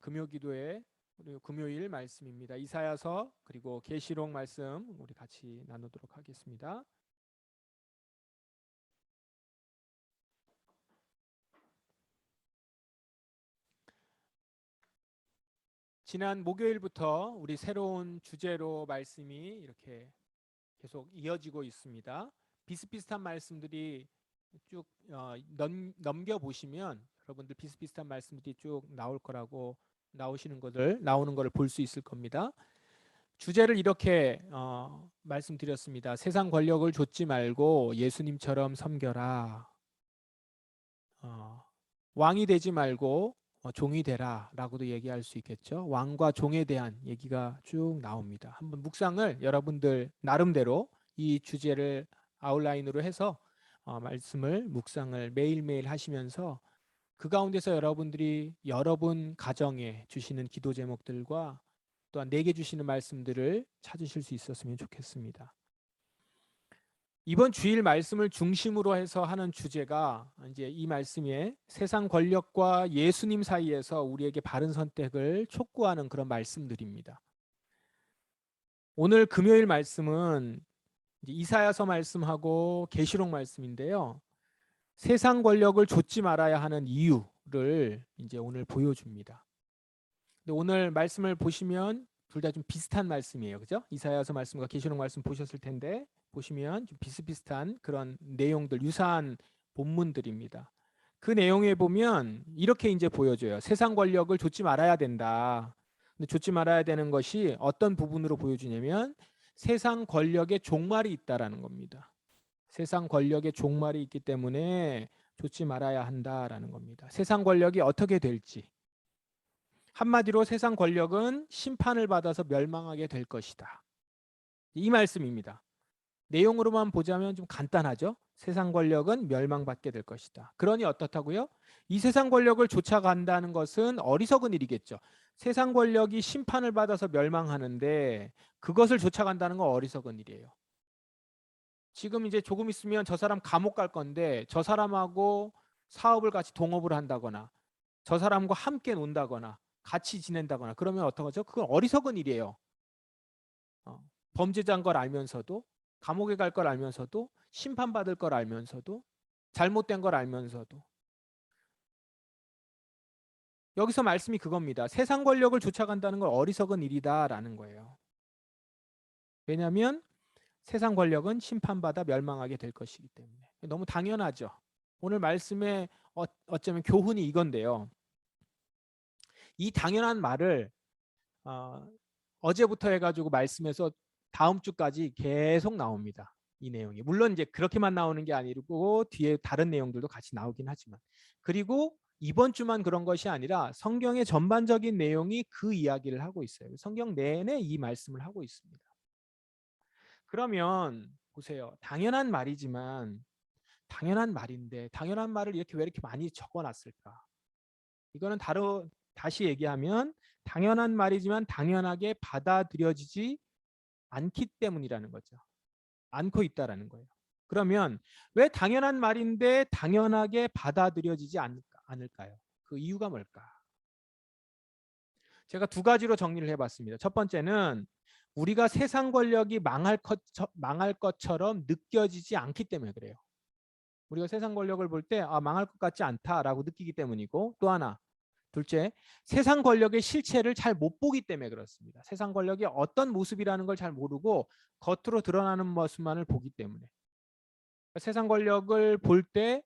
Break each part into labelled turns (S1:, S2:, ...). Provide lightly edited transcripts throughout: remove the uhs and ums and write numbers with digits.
S1: 금요기도의 우리 금요일 말씀입니다. 이사야서 그리고 계시록 말씀 우리 같이 나누도록 하겠습니다. 지난 목요일부터 우리 새로운 주제로 말씀이 이렇게 계속 이어지고 있습니다. 비슷비슷한 말씀들이 쭉 넘겨 보시면 여러분들 비슷비슷한 말씀들이 쭉 나올 거라고 나오는 것을 볼 수 있을 겁니다. 주제를 이렇게 말씀드렸습니다. 세상 권력을 좇지 말고 예수님처럼 섬겨라. 왕이 되지 말고 종이 되라라고도 얘기할 수 있겠죠. 왕과 종에 대한 얘기가 쭉 나옵니다. 한번 묵상을 여러분들 나름대로 이 주제를 아웃라인으로 해서 말씀을 묵상을 매일매일 하시면서 그 가운데서 여러분들이 여러분 가정에 주시는 기도 제목들과 또한 내게 주시는 말씀들을 찾으실 수 있었으면 좋겠습니다. 이번 주일 말씀을 중심으로 해서 하는 주제가 이제 이 말씀에 세상 권력과 예수님 사이에서 우리에게 바른 선택을 촉구하는 그런 말씀들입니다. 오늘 금요일 말씀은 이사야서 말씀하고 계시록 말씀인데요. 세상 권력을 좇지 말아야 하는 이유를 이제 오늘 보여줍니다. 근데 오늘 말씀을 보시면 둘 다 좀 비슷한 말씀이에요. 그죠? 이사야서 말씀과 계시록 말씀 보셨을 텐데 보시면 좀 비슷비슷한 그런 내용들, 유사한 본문들입니다. 그 내용에 보면 이렇게 이제 보여줘요. 세상 권력을 좇지 말아야 된다. 근데 좇지 말아야 되는 것이 어떤 부분으로 보여주냐면 세상 권력의 종말이 있다라는 겁니다. 세상 권력의 종말이 있기 때문에 좇지 말아야 한다라는 겁니다. 세상 권력이 어떻게 될지. 한마디로 세상 권력은 심판을 받아서 멸망하게 될 것이다. 이 말씀입니다. 내용으로만 보자면 좀 간단하죠. 세상 권력은 멸망받게 될 것이다. 그러니 어떻다고요? 이 세상 권력을 쫓아간다는 것은 어리석은 일이겠죠. 세상 권력이 심판을 받아서 멸망하는데 그것을 쫓아간다는 건 어리석은 일이에요. 지금 이제 조금 있으면 저 사람 감옥 갈 건데 저 사람하고 사업을 같이 동업을 한다거나 저 사람과 함께 논다거나 같이 지낸다거나 그러면 어떡하죠? 그건 어리석은 일이에요. 범죄자인 걸 알면서도 감옥에 갈 걸 알면서도 심판받을 걸 알면서도 잘못된 걸 알면서도 여기서 말씀이 그겁니다. 세상 권력을 쫓아간다는 건 어리석은 일이다라는 거예요. 왜냐하면 세상 권력은 심판받아 멸망하게 될 것이기 때문에. 너무 당연하죠. 오늘 말씀의 어쩌면 교훈이 이건데요. 이 당연한 말을 어제부터 해가지고 말씀에서 다음 주까지 계속 나옵니다. 이 내용이. 물론 이제 그렇게만 나오는 게 아니고 뒤에 다른 내용들도 같이 나오긴 하지만. 그리고 이번 주만 그런 것이 아니라 성경의 전반적인 내용이 그 이야기를 하고 있어요. 성경 내내 이 말씀을 하고 있습니다. 그러면 보세요. 당연한 말이지만 당연한 말인데 당연한 말을 이렇게 왜 이렇게 많이 적어놨을까? 이거는 다시 얘기하면 당연한 말이지만 당연하게 받아들여지지 않기 때문이라는 거죠. 않고 있다라는 거예요. 그러면 왜 당연한 말인데 당연하게 받아들여지지 않을까요? 그 이유가 뭘까? 제가 두 가지로 정리를 해봤습니다. 첫 번째는 우리가 세상 권력이 망할 것처럼 느껴지지 않기 때문에 그래요. 우리가 세상 권력을 볼 때 망할 것 같지 않다라고 느끼기 때문이고, 또 하나 둘째, 세상 권력의 실체를 잘 못 보기 때문에 그렇습니다. 세상 권력이 어떤 모습이라는 걸 잘 모르고 겉으로 드러나는 모습만을 보기 때문에. 세상 권력을 볼 때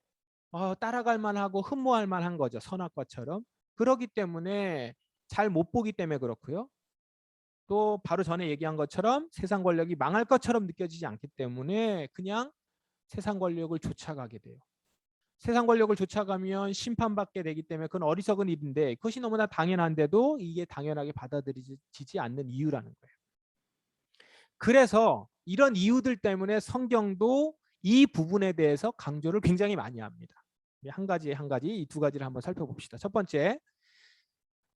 S1: 따라갈 만하고 흠모할 만한 거죠. 선악과처럼. 그렇기 때문에 잘 못 보기 때문에 그렇고요. 또 바로 전에 얘기한 것처럼 세상 권력이 망할 것처럼 느껴지지 않기 때문에 그냥 세상 권력을 쫓아가게 돼요. 세상 권력을 쫓아가면 심판받게 되기 때문에 그건 어리석은 일인데 그것이 너무나 당연한데도 이게 당연하게 받아들여지지 않는 이유라는 거예요. 그래서 이런 이유들 때문에 성경도 이 부분에 대해서 강조를 굉장히 많이 합니다. 한 가지 이 두 가지를 한번 살펴봅시다. 첫 번째,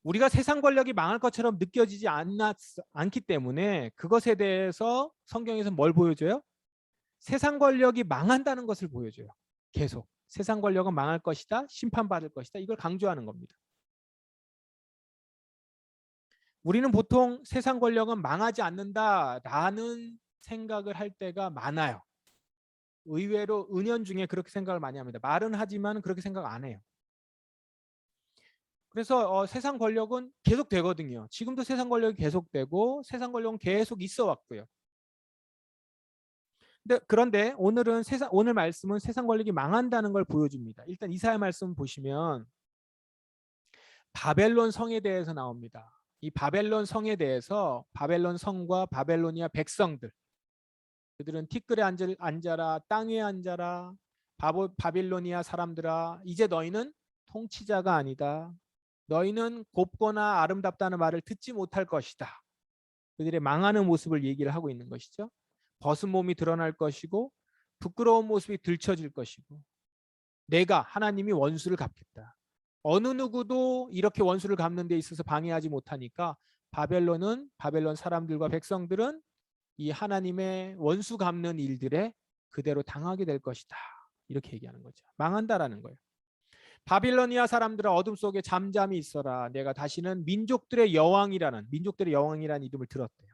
S1: 우리가 세상 권력이 망할 것처럼 느껴지지 않기 때문에 그것에 대해서 성경에서 뭘 보여줘요? 세상 권력이 망한다는 것을 보여줘요. 계속. 세상 권력은 망할 것이다. 심판받을 것이다. 이걸 강조하는 겁니다. 우리는 보통 세상 권력은 망하지 않는다라는 생각을 할 때가 많아요. 의외로 은연중에 그렇게 생각을 많이 합니다. 말은 하지만 그렇게 생각 안 해요. 그래서 세상 권력은 계속 되거든요. 지금도 세상 권력이 계속되고 세상 권력은 계속 있어 왔고요. 그런데 오늘 말씀은 세상 권력이 망한다는 걸 보여줍니다. 일단 이사야 말씀 보시면 바벨론 성에 대해서 나옵니다. 이 바벨론 성에 대해서 바벨론 성과 바벨로니아 백성들, 그들은 티끌에 앉아라, 땅에 앉아라, 바빌로니아 사람들아, 이제 너희는 통치자가 아니다. 너희는 곱거나 아름답다는 말을 듣지 못할 것이다. 그들의 망하는 모습을 얘기를 하고 있는 것이죠. 벗은 몸이 드러날 것이고 부끄러운 모습이 들춰질 것이고 내가 하나님이 원수를 갚겠다. 어느 누구도 이렇게 원수를 갚는 데 있어서 방해하지 못하니까 바벨론 사람들과 백성들은 이 하나님의 원수 갚는 일들에 그대로 당하게 될 것이다. 이렇게 얘기하는 거죠. 망한다라는 거예요. 바빌로니아 사람들아 어둠 속에 잠잠히 있어라. 내가 다시는 민족들의 여왕이라는 이름을 들었대요.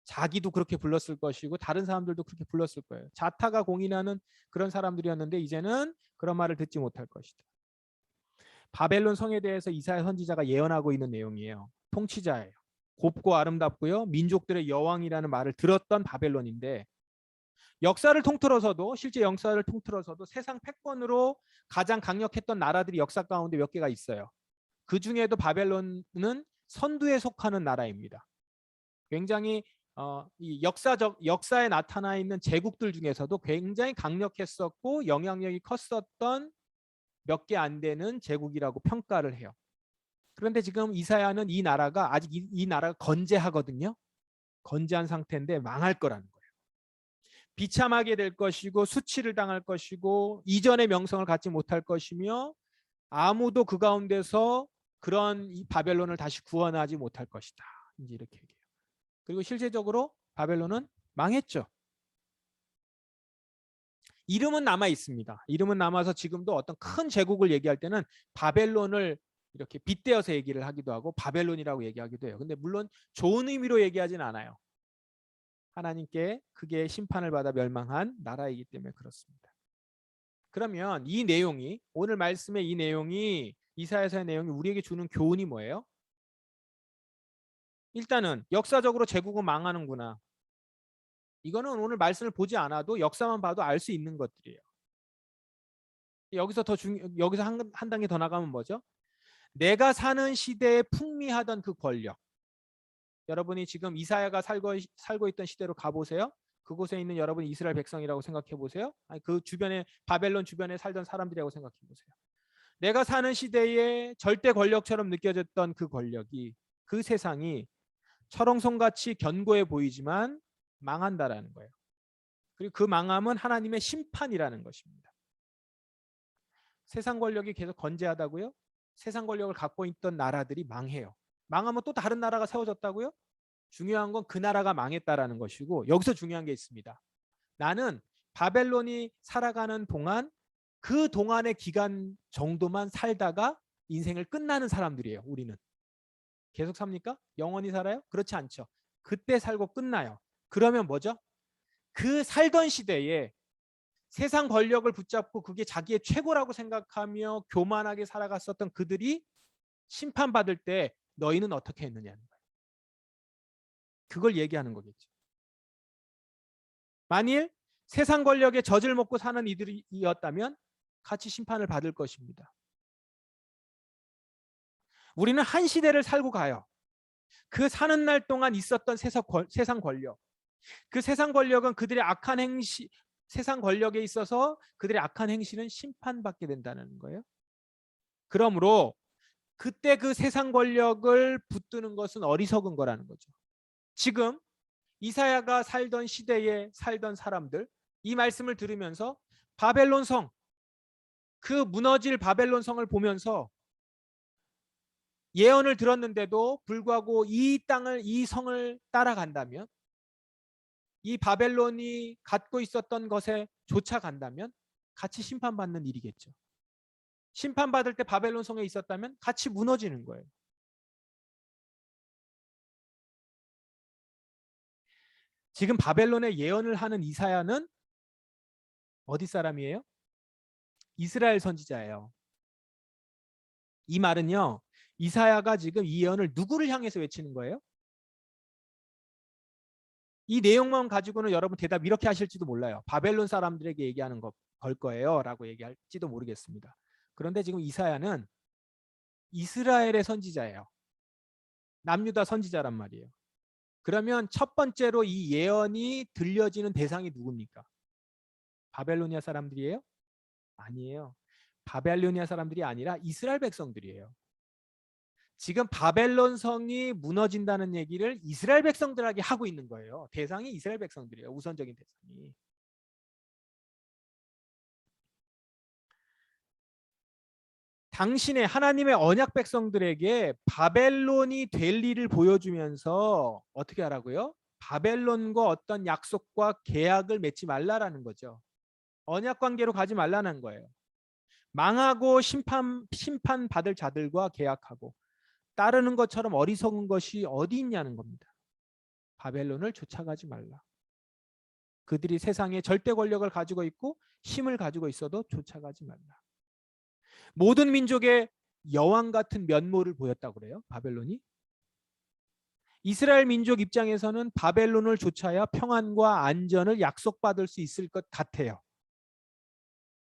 S1: 자기도 그렇게 불렀을 것이고 다른 사람들도 그렇게 불렀을 거예요. 자타가 공인하는 그런 사람들이었는데 이제는 그런 말을 듣지 못할 것이다. 바벨론 성에 대해서 이사야 선지자가 예언하고 있는 내용이에요. 통치자예요. 곱고 아름답고요. 민족들의 여왕이라는 말을 들었던 바벨론인데 실제 역사를 통틀어서도 세상 패권으로 가장 강력했던 나라들이 역사 가운데 몇 개가 있어요. 그 중에도 바벨론은 선두에 속하는 나라입니다. 굉장히 이 역사에 나타나 있는 제국들 중에서도 굉장히 강력했었고 영향력이 컸었던 몇 개 안 되는 제국이라고 평가를 해요. 그런데 지금 이사야는 이 나라가 아직 이 나라가 건재하거든요. 건재한 상태인데 망할 거라는 거예요. 비참하게 될 것이고 수치를 당할 것이고 이전의 명성을 갖지 못할 것이며 아무도 그 가운데서 그런 이 바벨론을 다시 구원하지 못할 것이다. 이제 이렇게 얘기해요. 그리고 실제적으로 바벨론은 망했죠. 이름은 남아 있습니다. 이름은 남아서 지금도 어떤 큰 제국을 얘기할 때는 바벨론을 이렇게 빗대어서 얘기를 하기도 하고 바벨론이라고 얘기하기도 해요. 근데 물론 좋은 의미로 얘기하진 않아요. 하나님께 크게 심판을 받아 멸망한 나라이기 때문에 그렇습니다. 그러면 오늘 말씀의 이 내용이 이사야서의 내용이 우리에게 주는 교훈이 뭐예요? 일단은 역사적으로 제국은 망하는구나. 이거는 오늘 말씀을 보지 않아도 역사만 봐도 알 수 있는 것들이에요. 여기서 한 단계 더 나가면 뭐죠? 내가 사는 시대에 풍미하던 그 권력. 여러분이 지금 이사야가 살고 있던 시대로 가보세요. 그곳에 있는 여러분 이스라엘 백성이라고 생각해 보세요. 아니, 그 주변에 바벨론 주변에 살던 사람들이라고 생각해 보세요. 내가 사는 시대에 절대 권력처럼 느껴졌던 그 권력이 그 세상이 철옹성같이 견고해 보이지만 망한다라는 거예요. 그리고 그 망함은 하나님의 심판이라는 것입니다. 세상 권력이 계속 건재하다고요? 세상 권력을 갖고 있던 나라들이 망해요. 망하면 또 다른 나라가 세워졌다고요? 중요한 건 그 나라가 망했다라는 것이고 여기서 중요한 게 있습니다. 나는 바벨론이 살아가는 동안 그 동안의 기간 정도만 살다가 인생을 끝나는 사람들이에요. 우리는. 계속 삽니까? 영원히 살아요? 그렇지 않죠. 그때 살고 끝나요. 그러면 뭐죠? 그 살던 시대에 세상 권력을 붙잡고 그게 자기의 최고라고 생각하며 교만하게 살아갔었던 그들이 심판받을 때 너희는 어떻게 했느냐는 거예요. 그걸 얘기하는 거겠죠. 만일 세상 권력의 젖을 먹고 사는 이들이었다면 같이 심판을 받을 것입니다. 우리는 한 시대를 살고 가요. 그 사는 날 동안 있었던 세상 권력. 그 세상 권력은 그들의 악한 행시, 세상 권력에 있어서 그들의 악한 행실은 심판받게 된다는 거예요. 그러므로 그때 그 세상 권력을 붙드는 것은 어리석은 거라는 거죠. 지금 이사야가 살던 시대에 살던 사람들, 이 말씀을 들으면서 바벨론 성, 그 무너질 바벨론 성을 보면서 예언을 들었는데도 불구하고 이 성을 따라간다면, 이 바벨론이 갖고 있었던 것에 쫓아간다면 같이 심판받는 일이겠죠. 심판받을 때 바벨론 성에 있었다면 같이 무너지는 거예요. 지금 바벨론의 예언을 하는 이사야는 어디 사람이에요? 이스라엘 선지자예요. 이 말은요, 이사야가 지금 이 예언을 누구를 향해서 외치는 거예요? 이 내용만 가지고는 여러분 대답 이렇게 하실지도 몰라요. 바벨론 사람들에게 얘기하는 걸 거예요 라고 얘기할지도 모르겠습니다. 그런데 지금 이사야는 이스라엘의 선지자예요. 남유다 선지자란 말이에요. 그러면 첫 번째로 이 예언이 들려지는 대상이 누굽니까? 바벨로니아 사람들이에요? 아니에요. 바벨로니아 사람들이 아니라 이스라엘 백성들이에요. 지금 바벨론 성이 무너진다는 얘기를 이스라엘 백성들에게 하고 있는 거예요. 대상이 이스라엘 백성들이에요. 우선적인 대상이. 당신의 하나님의 언약 백성들에게 바벨론이 될 일을 보여주면서 어떻게 하라고요? 바벨론과 어떤 약속과 계약을 맺지 말라라는 거죠. 언약 관계로 가지 말라는 거예요. 망하고 심판 받을 자들과 계약하고 따르는 것처럼 어리석은 것이 어디 있냐는 겁니다. 바벨론을 쫓아가지 말라. 그들이 세상에 절대 권력을 가지고 있고 힘을 가지고 있어도 쫓아가지 말라. 모든 민족의 여왕 같은 면모를 보였다고 그래요. 바벨론이. 이스라엘 민족 입장에서는 바벨론을 쫓아야 평안과 안전을 약속받을 수 있을 것 같아요.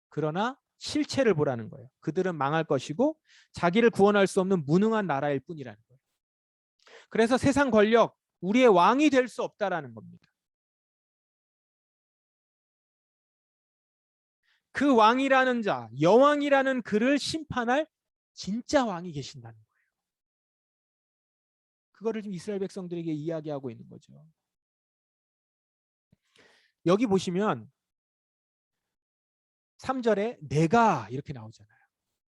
S1: 그러나 실체를 보라는 거예요. 그들은 망할 것이고 자기를 구원할 수 없는 무능한 나라일 뿐이라는 거예요. 그래서 세상 권력, 우리의 왕이 될 수 없다라는 겁니다. 그 왕이라는 자, 여왕이라는 그를 심판할 진짜 왕이 계신다는 거예요. 그거를 지금 이스라엘 백성들에게 이야기하고 있는 거죠. 여기 보시면 3절에 내가 이렇게 나오잖아요.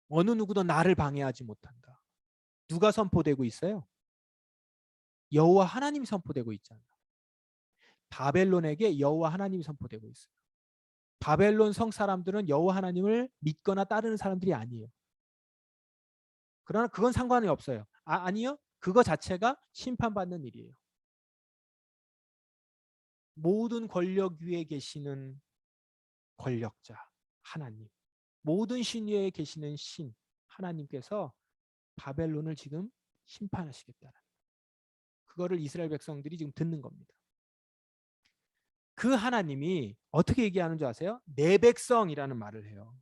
S1: 어느 누구도 나를 방해하지 못한다. 누가 선포되고 있어요? 여호와 하나님이 선포되고 있잖아요. 바벨론에게 여호와 하나님이 선포되고 있어요. 바벨론 성 사람들은 여호와 하나님을 믿거나 따르는 사람들이 아니에요. 그러나 그건 상관이 없어요. 아니요. 그거 자체가 심판받는 일이에요. 모든 권력 위에 계시는 권력자 하나님, 모든 신 위에 계시는 신 하나님께서 바벨론을 지금 심판하시겠다는 그거를 이스라엘 백성들이 지금 듣는 겁니다. 그 하나님이 어떻게 얘기하는 줄 아세요? 내 백성이라는 말을 해요.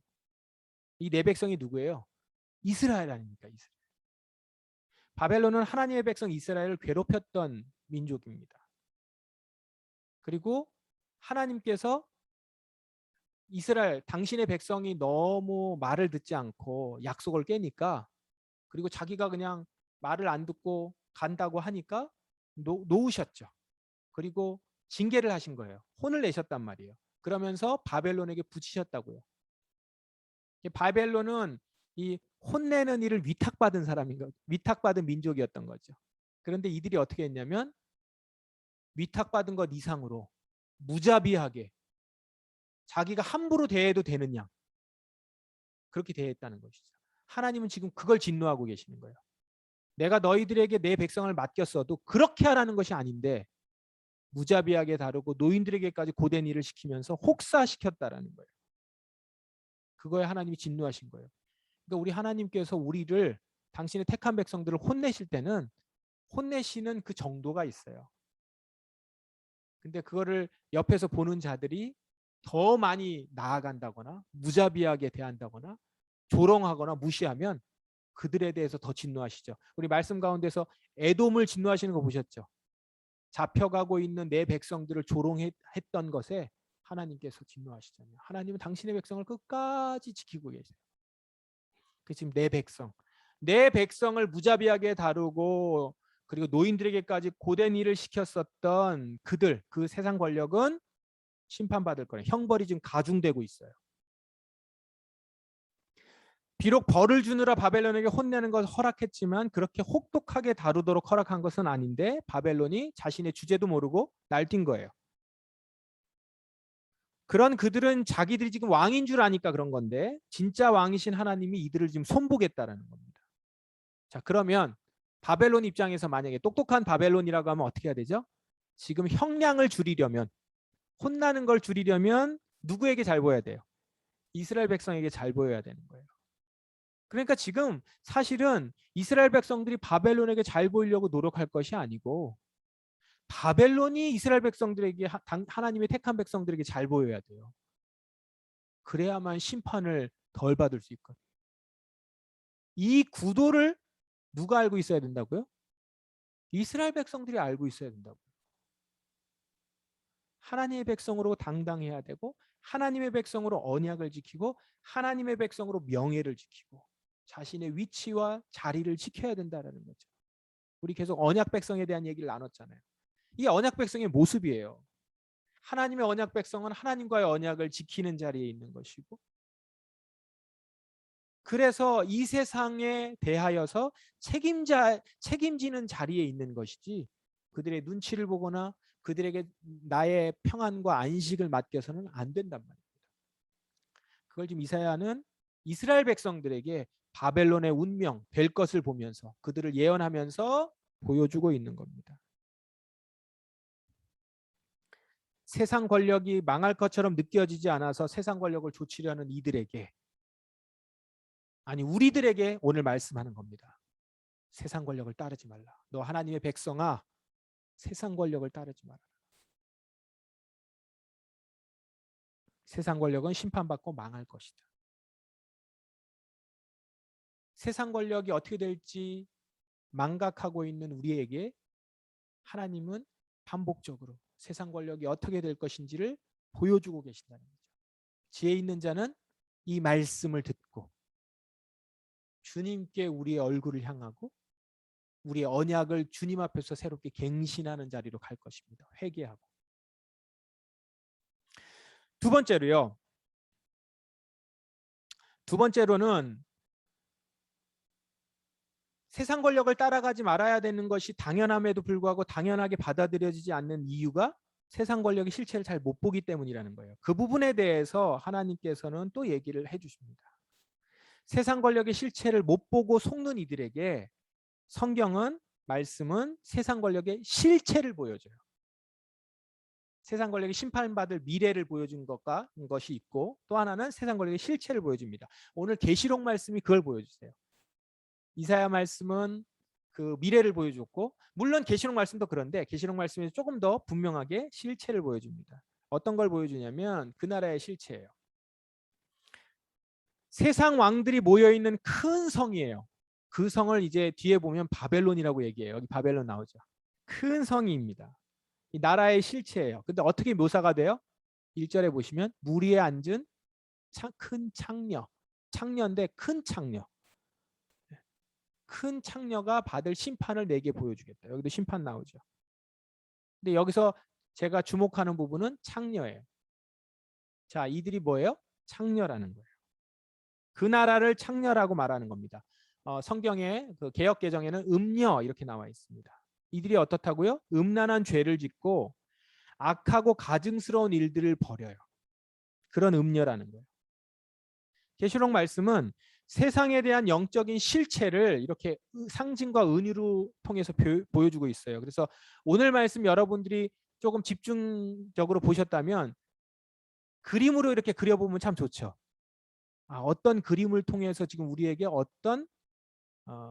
S1: 이 내 백성이 누구예요? 이스라엘 아닙니까? 이스라엘. 바벨론은 하나님의 백성 이스라엘을 괴롭혔던 민족입니다. 그리고 하나님께서 이스라엘 당신의 백성이 너무 말을 듣지 않고 약속을 깨니까 그리고 자기가 그냥 말을 안 듣고 간다고 하니까 놓으셨죠. 그리고 징계를 하신 거예요. 혼을 내셨단 말이에요. 그러면서 바벨론에게 붙이셨다고요. 바벨론은 이 혼내는 일을 위탁받은 사람인 거, 위탁받은 민족이었던 거죠. 그런데 이들이 어떻게 했냐면 위탁받은 것 이상으로 무자비하게 자기가 함부로 대해도 되는 양 그렇게 대했다는 것이죠. 하나님은 지금 그걸 진노하고 계시는 거예요. 내가 너희들에게 내 백성을 맡겼어도 그렇게 하라는 것이 아닌데 무자비하게 다루고 노인들에게까지 고된 일을 시키면서 혹사시켰다라는 거예요. 그거에 하나님이 진노하신 거예요. 그러니까 우리 하나님께서 우리를 당신의 택한 백성들을 혼내실 때는 혼내시는 그 정도가 있어요. 근데 그거를 옆에서 보는 자들이 더 많이 나아간다거나 무자비하게 대한다거나 조롱하거나 무시하면 그들에 대해서 더 진노하시죠. 우리 말씀 가운데서 에돔을 진노하시는 거 보셨죠? 잡혀가고 있는 내 백성들을 조롱했던 것에 하나님께서 진노하시잖아요. 하나님은 당신의 백성을 끝까지 지키고 계세요. 그 지금 내 백성, 내 백성을 무자비하게 다루고 그리고 노인들에게까지 고된 일을 시켰었던 그들, 그 세상 권력은 심판받을 거예요. 형벌이 지금 가중되고 있어요. 비록 벌을 주느라 바벨론에게 혼내는 것을 허락했지만 그렇게 혹독하게 다루도록 허락한 것은 아닌데 바벨론이 자신의 주제도 모르고 날뛴 거예요. 그런 그들은 자기들이 지금 왕인 줄 아니까 그런 건데 진짜 왕이신 하나님이 이들을 지금 손보겠다라는 겁니다. 자, 그러면 바벨론 입장에서 만약에 똑똑한 바벨론이라고 하면 어떻게 해야 되죠? 지금 형량을 줄이려면, 혼나는 걸 줄이려면 누구에게 잘 보여야 돼요? 이스라엘 백성에게 잘 보여야 되는 거예요. 그러니까 지금 사실은 이스라엘 백성들이 바벨론에게 잘 보이려고 노력할 것이 아니고 바벨론이 이스라엘 백성들에게, 하나님의 택한 백성들에게 잘 보여야 돼요. 그래야만 심판을 덜 받을 수 있거든요. 이 구도를 누가 알고 있어야 된다고요? 이스라엘 백성들이 알고 있어야 된다고요. 하나님의 백성으로 당당해야 되고, 하나님의 백성으로 언약을 지키고, 하나님의 백성으로 명예를 지키고, 자신의 위치와 자리를 지켜야 된다는 거죠. 우리 계속 언약 백성에 대한 얘기를 나눴잖아요. 이 언약 백성의 모습이에요. 하나님의 언약 백성은 하나님과의 언약을 지키는 자리에 있는 것이고, 그래서 이 세상에 대하여서 책임지는 자리에 있는 것이지, 그들의 눈치를 보거나 그들에게 나의 평안과 안식을 맡겨서는 안 된단 말입니다. 그걸 지금 이사야는 이스라엘 백성들에게 바벨론의 운명 될 것을 보면서 그들을 예언하면서 보여주고 있는 겁니다. 세상 권력이 망할 것처럼 느껴지지 않아서 세상 권력을 좇으려는 이들에게, 아니 우리들에게 오늘 말씀하는 겁니다. 세상 권력을 따르지 말라. 너 하나님의 백성아, 세상 권력을 따르지 마라. 세상 권력은 심판받고 망할 것이다. 세상 권력이 어떻게 될지 망각하고 있는 우리에게 하나님은 반복적으로 세상 권력이 어떻게 될 것인지를 보여주고 계신다는 거죠. 지혜 있는 자는 이 말씀을 듣고 주님께 우리의 얼굴을 향하고 우리의 언약을 주님 앞에서 새롭게 갱신하는 자리로 갈 것입니다. 회개하고. 두 번째로는 세상 권력을 따라가지 말아야 되는 것이 당연함에도 불구하고 당연하게 받아들여지지 않는 이유가 세상 권력의 실체를 잘 못 보기 때문이라는 거예요. 그 부분에 대해서 하나님께서는 또 얘기를 해주십니다. 세상 권력의 실체를 못 보고 속는 이들에게 성경은, 말씀은 세상 권력의 실체를 보여줘요. 세상 권력이 심판받을 미래를 보여준 것이 있고, 또 하나는 세상 권력의 실체를 보여줍니다. 오늘 계시록 말씀이 그걸 보여주세요. 이사야 말씀은 그 미래를 보여줬고, 물론 계시록 말씀도 그런데 계시록 말씀에서 조금 더 분명하게 실체를 보여줍니다. 어떤 걸 보여주냐면 그 나라의 실체예요. 세상 왕들이 모여있는 큰 성이에요. 그 성을 이제 뒤에 보면 바벨론이라고 얘기해요. 여기 바벨론 나오죠. 큰 성입니다. 이 나라의 실체예요. 근데 어떻게 묘사가 돼요? 1절에 보시면 물 위에 앉은 큰 창녀. 창녀인데 큰 창녀. 큰 창녀가 받을 심판을 내게 보여주겠다. 여기도 심판 나오죠. 근데 여기서 제가 주목하는 부분은 창녀예요. 자, 이들이 뭐예요? 창녀라는 거예요. 그 나라를 창녀라고 말하는 겁니다. 성경의 그 개역 개정에는 음녀 이렇게 나와 있습니다. 이들이 어떻다고요? 음란한 죄를 짓고 악하고 가증스러운 일들을 벌여요. 그런 음녀라는 거예요. 계시록 말씀은 세상에 대한 영적인 실체를 이렇게 상징과 은유로 통해서 보여주고 있어요. 그래서 오늘 말씀 여러분들이 조금 집중적으로 보셨다면 그림으로 이렇게 그려보면 참 좋죠. 어떤 그림을 통해서 지금 우리에게 어떤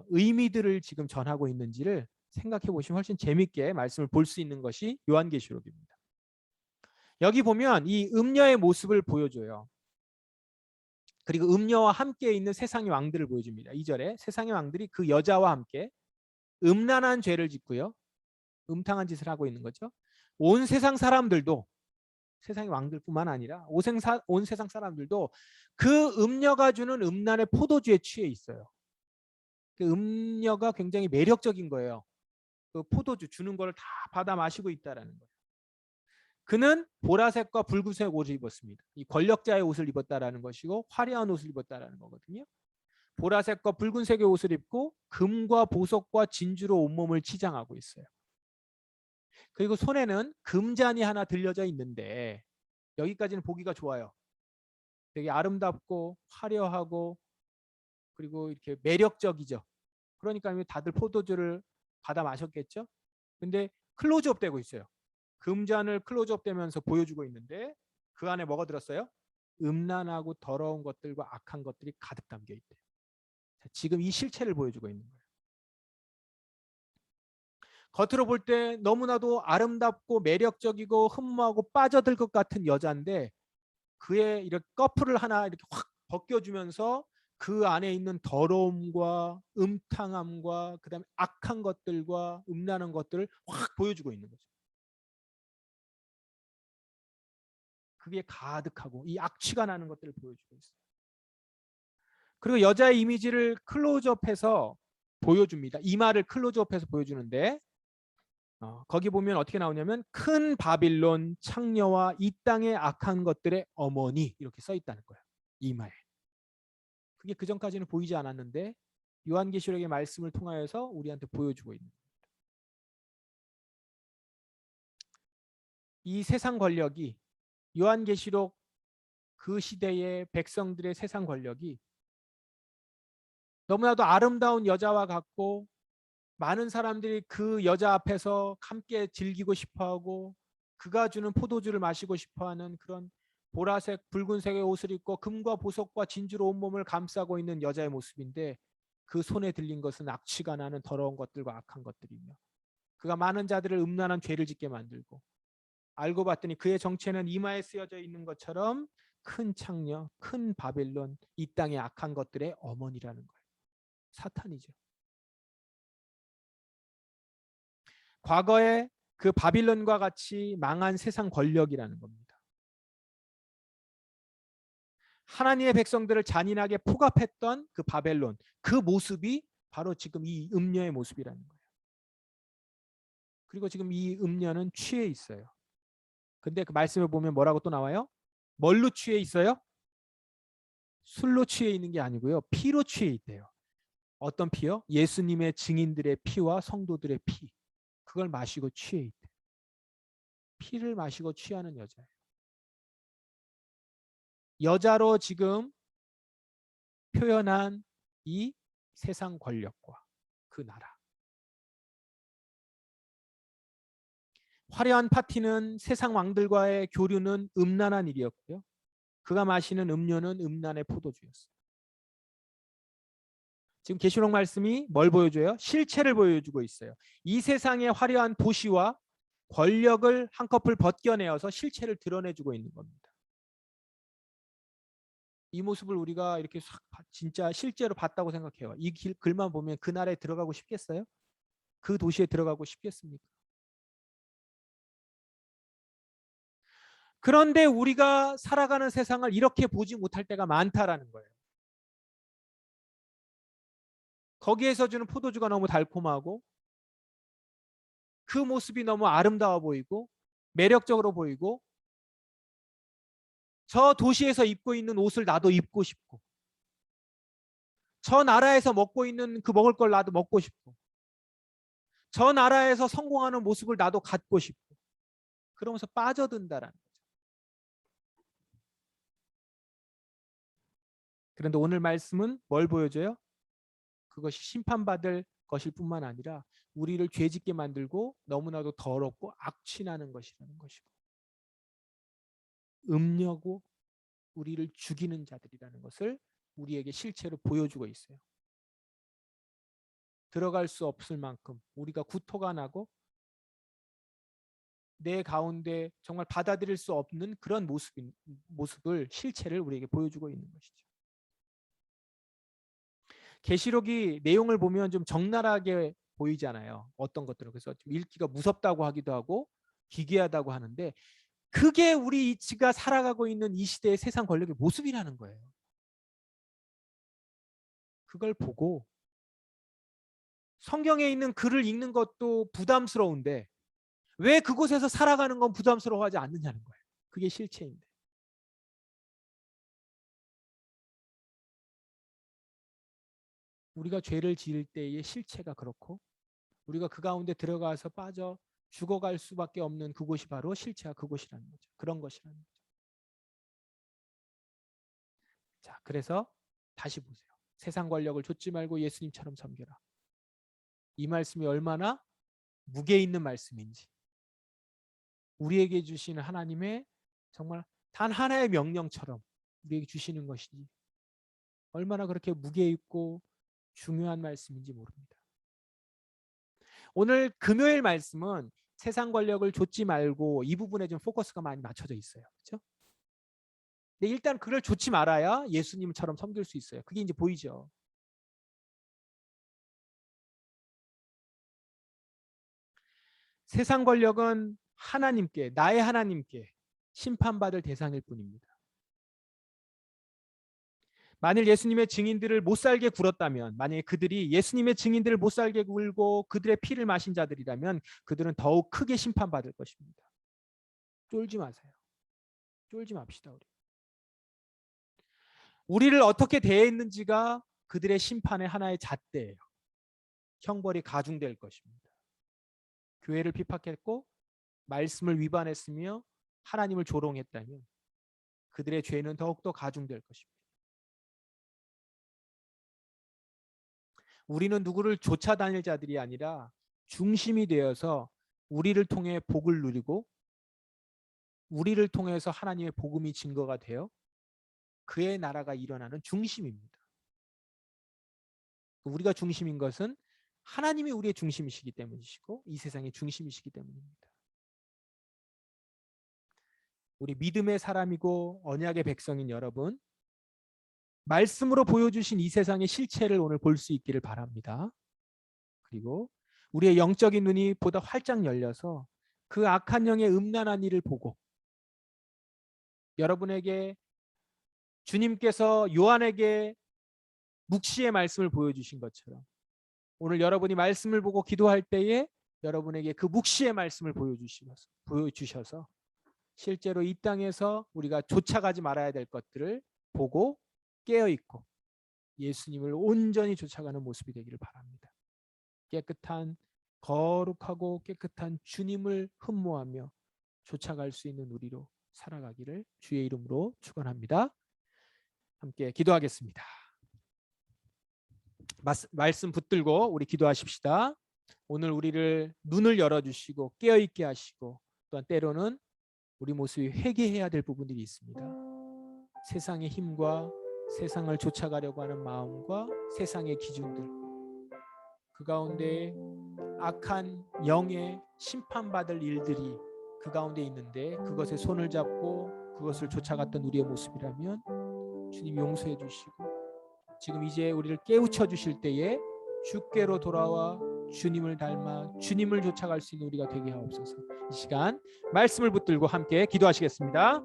S1: 의미들을 지금 전하고 있는지를 생각해 보시면 훨씬 재밌게 말씀을 볼 수 있는 것이 요한계시록입니다. 여기 보면 이 음녀의 모습을 보여줘요. 그리고 음녀와 함께 있는 세상의 왕들을 보여줍니다. 2절에 세상의 왕들이 그 여자와 함께 음란한 죄를 짓고요. 음탕한 짓을 하고 있는 거죠. 온 세상 사람들도, 세상의 왕들뿐만 아니라 온 세상 사람들도 그 음녀가 주는 음란의 포도주에 취해 있어요. 그 음녀가 굉장히 매력적인 거예요. 그 포도주 주는 걸 다 받아 마시고 있다라는 거예요. 그는 보라색과 붉은색 옷을 입었습니다. 이 권력자의 옷을 입었다라는 것이고 화려한 옷을 입었다라는 거거든요. 보라색과 붉은색의 옷을 입고 금과 보석과 진주로 온몸을 치장하고 있어요. 그리고 손에는 금잔이 하나 들려져 있는데 여기까지는 보기가 좋아요. 되게 아름답고 화려하고 그리고 이렇게 매력적이죠. 그러니까 다들 포도주를 받아 마셨겠죠. 근데 클로즈업 되고 있어요. 금잔을 클로즈업 되면서 보여주고 있는데 그 안에 뭐가 들었어요? 음란하고 더러운 것들과 악한 것들이 가득 담겨 있대요. 지금 이 실체를 보여주고 있는 거예요. 겉으로 볼 때 너무나도 아름답고 매력적이고 흠모하고 빠져들 것 같은 여자인데 그의 이렇게 커플을 하나 이렇게 확 벗겨주면서 그 안에 있는 더러움과 음탕함과 그다음에 악한 것들과 음란한 것들을 확 보여주고 있는 거죠. 그게 가득하고 이 악취가 나는 것들을 보여주고 있어요. 그리고 여자의 이미지를 클로즈업해서 보여줍니다. 이마를 클로즈업해서 보여주는데 거기 보면 어떻게 나오냐면 큰 바빌론 창녀와 이 땅의 악한 것들의 어머니 이렇게 써 있다는 거예요. 이마에. 그게 그전까지는 보이지 않았는데 요한계시록의 말씀을 통하여서 우리한테 보여주고 있는 거예요. 이 세상 권력이 요한계시록 그 시대의 백성들의 세상 권력이 너무나도 아름다운 여자와 같고 많은 사람들이 그 여자 앞에서 함께 즐기고 싶어하고 그가 주는 포도주를 마시고 싶어하는 그런 보라색 붉은색의 옷을 입고 금과 보석과 진주로 온몸을 감싸고 있는 여자의 모습인데 그 손에 들린 것은 악취가 나는 더러운 것들과 악한 것들이며 그가 많은 자들을 음란한 죄를 짓게 만들고 알고 봤더니 그의 정체는 이마에 쓰여져 있는 것처럼 큰 창녀, 큰 바벨론, 이 땅의 악한 것들의 어머니라는 거예요. 사탄이죠. 과거에 그 바빌론과 같이 망한 세상 권력이라는 겁니다. 하나님의 백성들을 잔인하게 포갑했던 그 바벨론, 그 모습이 바로 지금 이 음녀의 모습이라는 거예요. 그리고 지금 이 음녀는 취해 있어요. 근데 그 말씀을 보면 뭐라고 또 나와요? 뭘로 취해 있어요? 술로 취해 있는 게 아니고요. 피로 취해 있대요. 어떤 피요? 예수님의 증인들의 피와 성도들의 피. 그걸 마시고 취해 있대. 피를 마시고 취하는 여자예요. 여자로 지금 표현한 이 세상 권력과 그 나라. 화려한 파티는 세상 왕들과의 교류는 음란한 일이었고요. 그가 마시는 음료는 음란의 포도주였어요. 지금 계시록 말씀이 뭘 보여줘요? 실체를 보여주고 있어요. 이 세상의 화려한 도시와 권력을 한꺼풀 벗겨내어서 실체를 드러내주고 있는 겁니다. 이 모습을 우리가 이렇게 진짜 실제로 봤다고 생각해요. 이 글만 보면 그 나라에 들어가고 싶겠어요? 그 도시에 들어가고 싶겠습니까? 그런데 우리가 살아가는 세상을 이렇게 보지 못할 때가 많다라는 거예요. 거기에서 주는 포도주가 너무 달콤하고 그 모습이 너무 아름다워 보이고 매력적으로 보이고 저 도시에서 입고 있는 옷을 나도 입고 싶고 저 나라에서 먹고 있는 그 먹을 걸 나도 먹고 싶고 저 나라에서 성공하는 모습을 나도 갖고 싶고 그러면서 빠져든다라는 거죠. 그런데 오늘 말씀은 뭘 보여줘요? 그것이 심판받을 것일 뿐만 아니라 우리를 죄짓게 만들고 너무나도 더럽고 악취나는 것이라는 것이고 음녀고 우리를 죽이는 자들이라는 것을 우리에게 실체로 보여주고 있어요. 들어갈 수 없을 만큼 우리가 구토가 나고 내 가운데 정말 받아들일 수 없는 그런 모습을 실체를 우리에게 보여주고 있는 것이죠. 계시록이 내용을 보면 좀 적나라하게 보이잖아요. 어떤 것들은 그래서 좀 읽기가 무섭다고 하기도 하고 기괴하다고 하는데 그게 우리 이치가 살아가고 있는 이 시대의 세상 권력의 모습이라는 거예요. 그걸 보고 성경에 있는 글을 읽는 것도 부담스러운데 왜 그곳에서 살아가는 건 부담스러워하지 않느냐는 거예요. 그게 실체인데. 우리가 죄를 지을 때의 실체가 그렇고 우리가 그 가운데 들어가서 빠져 죽어갈 수밖에 없는 그곳이 바로 실체가 그곳이라는 거죠. 그런 것이라는 거죠. 자, 그래서 다시 보세요. 세상 권력을 좇지 말고 예수님처럼 섬겨라. 이 말씀이 얼마나 무게 있는 말씀인지. 우리에게 주시는 하나님의 정말 단 하나의 명령처럼 우리에게 주시는 것이니 얼마나 그렇게 무게 있고 중요한 말씀인지 모릅니다. 오늘 금요일 말씀은 세상 권력을 좇지 말고 이 부분에 좀 포커스가 많이 맞춰져 있어요. 그렇죠? 근데 일단 그걸 좇지 말아야 예수님처럼 섬길 수 있어요. 그게 이제 보이죠. 세상 권력은 하나님께, 나의 하나님께 심판받을 대상일 뿐입니다. 만일 예수님의 증인들을 못 살게 굴었다면, 만약에 그들이 예수님의 증인들을 못 살게 굴고 그들의 피를 마신 자들이라면 그들은 더욱 크게 심판받을 것입니다. 쫄지 마세요. 쫄지 맙시다. 우리를 어떻게 대했는지가 그들의 심판의 하나의 잣대예요. 형벌이 가중될 것입니다. 교회를 핍박했고 말씀을 위반했으며 하나님을 조롱했다면 그들의 죄는 더욱더 가중될 것입니다. 우리는 누구를 쫓아다닐 자들이 아니라 중심이 되어서 우리를 통해 복을 누리고 우리를 통해서 하나님의 복음이 증거가 되어 그의 나라가 일어나는 중심입니다. 우리가 중심인 것은 하나님이 우리의 중심이시기 때문이시고 이 세상의 중심이시기 때문입니다. 우리 믿음의 사람이고 언약의 백성인 여러분, 말씀으로 보여주신 이 세상의 실체를 오늘 볼 수 있기를 바랍니다. 그리고 우리의 영적인 눈이 보다 활짝 열려서 그 악한 영의 음란한 일을 보고 여러분에게 주님께서 요한에게 묵시의 말씀을 보여주신 것처럼 오늘 여러분이 말씀을 보고 기도할 때에 여러분에게 그 묵시의 말씀을 보여주셔서 실제로 이 땅에서 우리가 쫓아가지 말아야 될 것들을 보고 깨어있고 예수님을 온전히 쫓아가는 모습이 되기를 바랍니다. 깨끗한 거룩하고 깨끗한 주님을 흠모하며 쫓아갈 수 있는 우리로 살아가기를 주의 이름으로 축원합니다. 함께 기도하겠습니다. 말씀 붙들고 우리 기도하십시다. 오늘 우리를 눈을 열어주시고 깨어있게 하시고 또한 때로는 우리 모습이 회개해야 될 부분들이 있습니다. 세상의 힘과 세상을 쫓아가려고 하는 마음과 세상의 기준들, 그 가운데 악한 영의 심판받을 일들이 그 가운데 있는데 그것에 손을 잡고 그것을 쫓아갔던 우리의 모습이라면 주님 용서해 주시고 지금 이제 우리를 깨우쳐 주실 때에 주께로 돌아와 주님을 닮아 주님을 쫓아갈 수 있는 우리가 되게 하옵소서. 이 시간 말씀을 붙들고 함께 기도하시겠습니다.